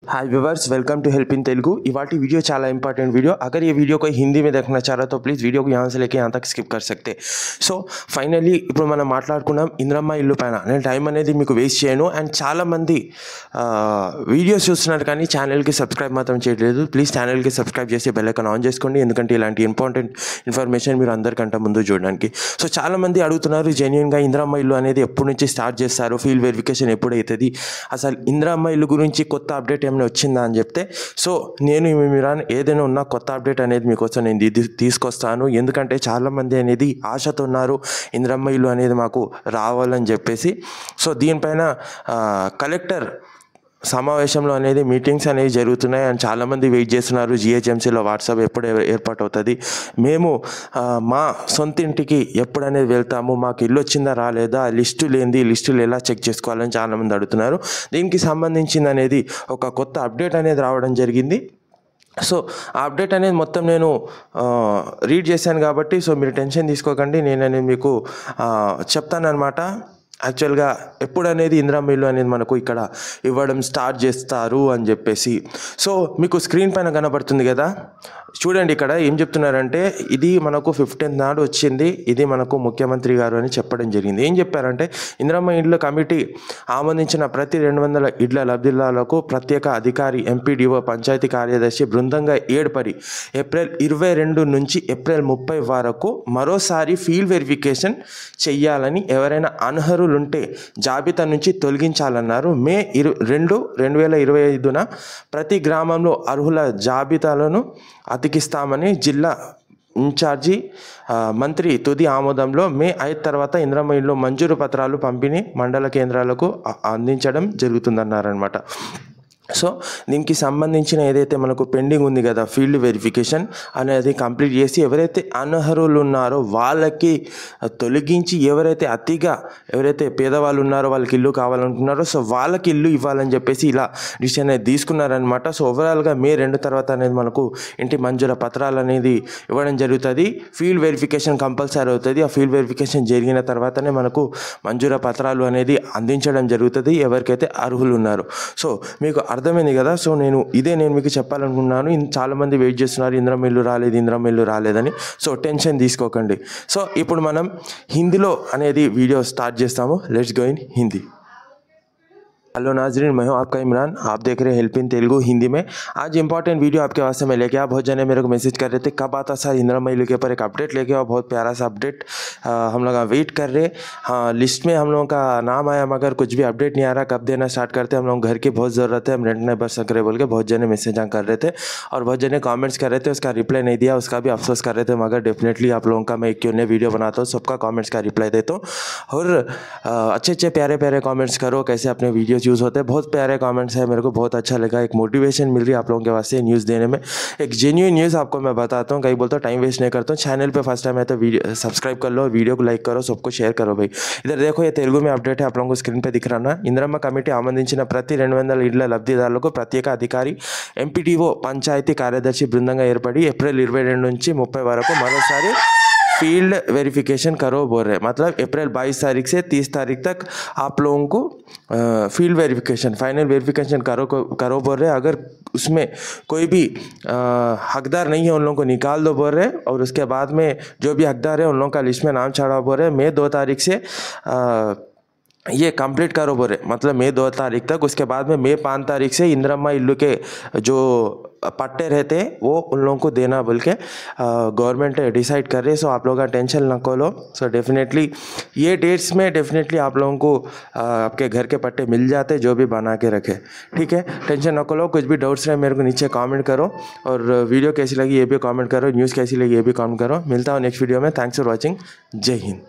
Hi viewers, welcome to help in Telugu. इवाटी video చాలా important video. अगर ये वीडियो कोई हिंदी में देखना चाह रहा तो प्लीज़ वीडियो को यहाँ से लेके यहाँ तक स्किप कर सकते। సో ఫైనల్లీ ఇప్పుడు మనం మాట్లాడుకున్నాం ఇంద్రమ్మ ఇల్లు పైన। నేను టైం అనేది మీకు వేస్ట్ చేయను అండ్ చాలామంది వీడియోస్ చూస్తున్నారు కానీ ఛానల్కి సబ్స్క్రైబ్ మాత్రం చేయట్లేదు। ప్లీజ్ ఛానల్కి సబ్స్క్రైబ్ చేసి బెల్ ఐకాన్ ఆన్ చేసుకోండి, ఎందుకంటే ఇలాంటి ఇంపార్టెంట్ ఇన్ఫర్మేషన్ మీరు అందరికంటే ముందు చూడడానికి। సో చాలామంది అడుగుతున్నారు జెన్యున్గా ఇంద్రమ్మ ఇల్లు అనేది ఎప్పటి నుంచి స్టార్ట్ చేస్తారు, ఫీల్డ్ వెరిఫికేషన్ ఎప్పుడు అవుతుంది, అసలు ఇంద్రమ్మ ఇల్లు గురించి కొత్త అప్డేట్ ఏమైనా వచ్చిందా అని చెప్తే, సో నేను ఇమ్రాన్ ఏదైనా ఉన్న కొత్త అప్డేట్ అనేది మీకోసం నేను తీసుకొస్తాను। ఎందుకంటే చాలామంది అనేది ఆశతో ఉన్నారు ఇంద్రమ్మ ఇల్లు అనేది మాకు రావాలని చెప్పేసి। సో దీనిపైన కలెక్టర్ సమావేశంలో అనేది మీటింగ్స్ అనేవి జరుగుతున్నాయి అండ్ చాలామంది వెయిట్ చేస్తున్నారు జిహెచ్ఎంసీలో వాట్సాప్ ఎప్పుడు ఏర్పాటు అవుతుంది, మేము మా సొంత ఇంటికి ఎప్పుడు అనేది వెళ్తాము, మాకు ఇల్లు వచ్చిందా రాలేదా, లిస్టులు ఎలా చెక్ చేసుకోవాలని చాలామంది అడుగుతున్నారు। దీనికి సంబంధించింది అనేది ఒక కొత్త అప్డేట్ అనేది రావడం జరిగింది। సో ఆ అప్డేట్ అనేది మొత్తం నేను రీడ్ చేశాను కాబట్టి సో మీరు టెన్షన్ తీసుకోకండి, నేను అనేది మీకు చెప్తానన్నమాట। యాక్చువల్గా ఎప్పుడు అనేది ఇంద్రమ్మ ఇల్లు అనేది మనకు ఇక్కడ ఇవ్వడం స్టార్ట్ చేస్తారు అని చెప్పేసి, సో మీకు స్క్రీన్ పైన కనబడుతుంది కదా, చూడండి ఇక్కడ ఏం చెప్తున్నారంటే ఇది మనకు 15th నాడు వచ్చింది, ఇది మనకు ముఖ్యమంత్రి గారు అని చెప్పడం జరిగింది। ఏం చెప్పారంటే ఇంద్రమ్మ ఇళ్ళ కమిటీ ఆమోదించిన ప్రతి 200 ఇళ్ల లబ్ధిదారులకు ప్రత్యేక అధికారి ఎంపీడీఓ పంచాయతీ కార్యదర్శి బృందంగా ఏర్పడి ఏప్రిల్ 22 నుంచి ఏప్రిల్ 30 వరకు మరోసారి ఫీల్డ్ వెరిఫికేషన్ చెయ్యాలని, ఎవరైనా అనర్హులుంటే జాబితా నుంచి తొలగించాలన్నారు। మే 2, 2025న ప్రతి గ్రామంలో అర్హుల జాబితాలను అతికిస్తామని జిల్లా ఇన్ఛార్జి మంత్రి తుది ఆమోదంలో మే 5 తర్వాత ఇంద్రమ్మ ఇల్లు మంజూరు పత్రాలు పంపిణీ మండల కేంద్రాలకు అందించడం జరుగుతుందన్నారనమాట। సో దీనికి సంబంధించిన ఏదైతే మనకు పెండింగ్ ఉంది కదా ఫీల్డ్ వెరిఫికేషన్ అనేది కంప్లీట్ చేసి ఎవరైతే అనర్హులు ఉన్నారో వాళ్ళకి తొలగించి, ఎవరైతే పేదవాళ్ళు ఉన్నారో వాళ్ళకి ఇల్లు కావాలనుకున్నారో సో వాళ్ళకి ఇల్లు ఇవ్వాలని చెప్పేసి ఇలా డిసిషన్ అనేది తీసుకున్నారనమాట। సో ఓవరాల్గా మే 2 తర్వాత అనేది మనకు ఇంటి మంజూరు పత్రాలు అనేది ఇవ్వడం జరుగుతుంది, ఫీల్డ్ వెరిఫికేషన్ కంపల్సరీ అవుతుంది। ఆ ఫీల్డ్ వెరిఫికేషన్ జరిగిన తర్వాతనే మనకు మంజూరు పత్రాలు అనేది అందించడం జరుగుతుంది ఎవరికైతే అర్హులు ఉన్నారో। సో మీకు అర్థమైంది కదా, సో నేను మీకు చెప్పాలనుకున్నాను। చాలామంది వెయిట్ చేస్తున్నారు ఇంద్రమ్మ ఇల్లు రాలేదని, సో టెన్షన్ తీసుకోకండి। సో ఇప్పుడు మనం హిందీలో అనేది వీడియో స్టార్ట్ చేస్తాము। Let's go in Hindi. Hello नाजरीन, मैं हूं आपका इमरान, आप देख रहे हैं हेल्प इन तेलुगु हिंदी में। आज इंपॉर्टेंट वीडियो आपके वास्ते में लेके आया। बहुत जने मेरे को मैसेज कर रहे थे कब आता सर इंद्रम्म इल्लू के ऊपर एक अपडेट लेके आओ, बहुत प्यारा सा अपडेट हम लोग वेट कर रहे। हाँ, लिस्ट में हम लोगों का नाम आया मगर कुछ भी अपडेट नहीं आ रहा, कब देना स्टार्ट करते, हम लोग घर की बहुत ज़रूरत है, हम रेंट नहीं भर सक रहे बोल के बहुत जने मैसेज कर रहे थे और बहुत जने कॉमेंट्स कर रहे थे, उसका रिप्लाई नहीं दिया, उसका भी अफसोस कर रहे थे। मगर डेफिनेटली आप लोगों का मैं एक Q&A वीडियो बनाता हूँ, सबका कॉमेंट्स का रिप्लाई देता हूँ और अच्छे प्यारे कॉमेंट्स करो, कैसे अपने वीडियोज़ यूज़ होते हैं। बहुत प्यारे कमेंट्स है, मेरे को बहुत अच्छा लगा, एक मोटिवेशन मिल रही है आप लोगों के वास्ते न्यूज़ देने में। एक जेन्युइन न्यूज़ आपको मैं बताता हूँ, कहीं बोलता हूँ टाइम वेस्ट नहीं करता हूँ। चैनल पे फर्स्ट टाइम है तो वीडियो सब्सक्राइब कर लो, वीडियो को लाइक करो, सबको शेयर करो भाई। इधर देखो ये तेलुगु में अपडेट है, आप लोगों को स्क्रीन पे दिख रहा ना। ఇంద్రమ్మ కమిటీ ఆమోదించిన ప్రతి 200 ఇళ్ల లబ్ధిదారులకు ప్రత్యేక అధికారి ఎంపీడీఓ పంచాయతీ కార్యదర్శి బృందంగా ఏర్పడి ఏప్రిల్ 22 నుంచి 30 వరకు మరోసారి फील्ड वेरिफिकेशन करो बोल रहे हैं। मतलब अप्रैल 22 तारीख से 30 तारीख तक आप लोगों को फील्ड वेरिफिकेशन फाइनल वेरिफिकेशन करो बोल रहे हैं। अगर उसमें कोई भी हकदार नहीं है उन लोगों को निकाल दो बोल रहे हैं और उसके बाद में जो भी हकदार है उन लोगों का लिस्ट में नाम चढ़ाओ बोल रहे हैं। मई 2 तारीख से ये कंप्लीट करो बोल रहे, मतलब मई 2 तारीख तक। उसके बाद में मई 5 तारीख से इंद्रम्मा इल्लू के जो पट्टे रहते हैं वो उन लोगों को देना बोल के गवर्नमेंट डिसाइड कर रही है। सो आप लोगों का टेंशन न लो। सो डेफिनेटली ये डेट्स में डेफिनेटली आप लोगों को आपके घर के पट्टे मिल जाते जो भी बना के रखे, ठीक है। टेंशन न लो, कुछ भी डाउट्स रहे मेरे को नीचे कमेंट करो और वीडियो कैसी लगी ये भी कमेंट करो, न्यूज़ कैसी लगी ये भी कमेंट करो। मिलता हूँ नेक्स्ट वीडियो में। थैंक्स फॉर वॉचिंग, जय हिंद।